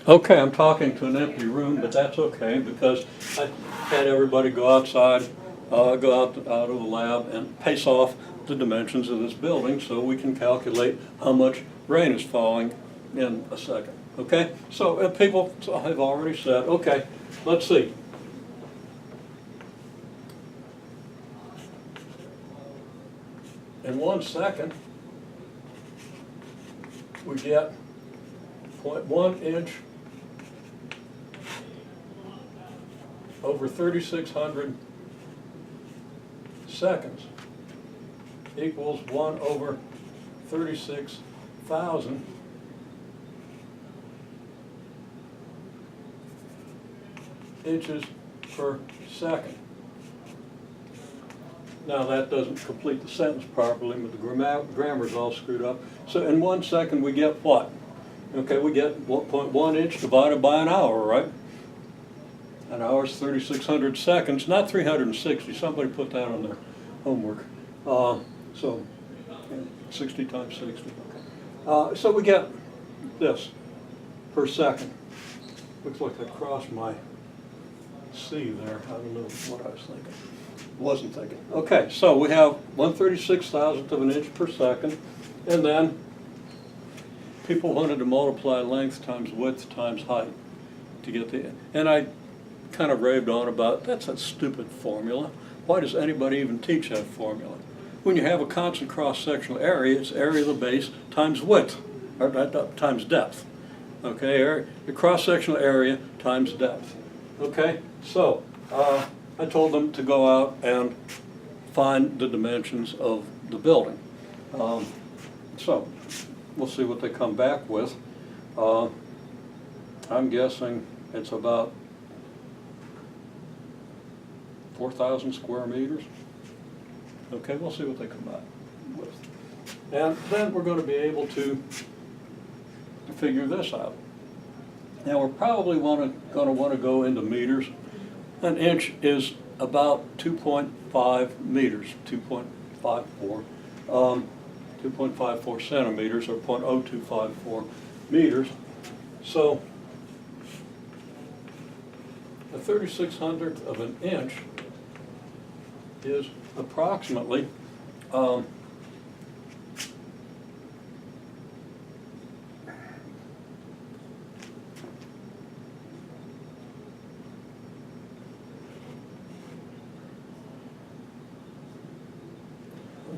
Okay, I'm talking to an empty room, but that's okay because I had everybody go outside, go out of the lab and pace off the dimensions of this building so we can calculate how much rain is falling in a second. Okay, so people have already said, okay, let's see. In 1 second, we get 0.1 inch over 3,600 seconds equals 1 over 36,000 inches per second. Now that doesn't complete the sentence properly, but the grammar's all screwed up. So in 1 second we get what? Okay, we get 1.1 inch divided by an hour, right? An hour is 3,600 seconds, not 360. Somebody put that on their homework. So 60 times 60. Okay. So we get this per second. Looks like I crossed my C there. I don't know what I was thinking. Wasn't thinking. Okay, so we have 1/36,000th of an inch per second, and then people wanted to multiply length times width times height to get the, and I kind of raved on about, that's a stupid formula. Why does anybody even teach that formula? When you have a constant cross-sectional area, it's area of the base times width, or times depth. Okay, the cross-sectional area times depth. Okay, so I told them to go out and find the dimensions of the building. So we'll see what they come back with. I'm guessing it's about 4,000 square meters. Okay, we'll see what they come back with. And then we're going to be able to figure this out. Now we're probably going to want to go into meters. An inch is about 2.5 meters, 2.54 centimeters, or 0.0254 meters. So a 3,600th of an inch is approximately I'm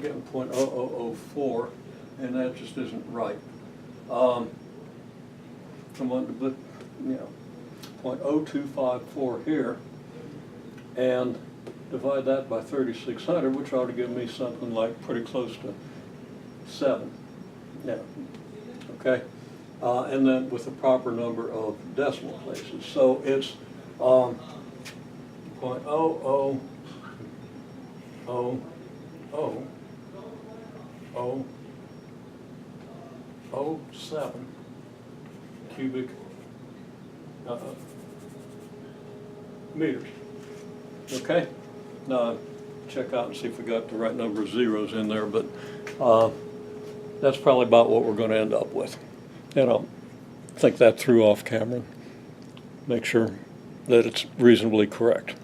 getting 0.0004, and that just isn't right. I'm going to put, 0.0254 here, and divide that by 3,600, which ought to give me something like pretty close to 7. Yeah. Okay. And then with the proper number of decimal places. So it's 0.0000007 cubic meters. Okay? Now check out and see if we got the right number of zeros in there, but that's probably about what we're going to end up with. And I'll think that through off camera, make sure that it's reasonably correct.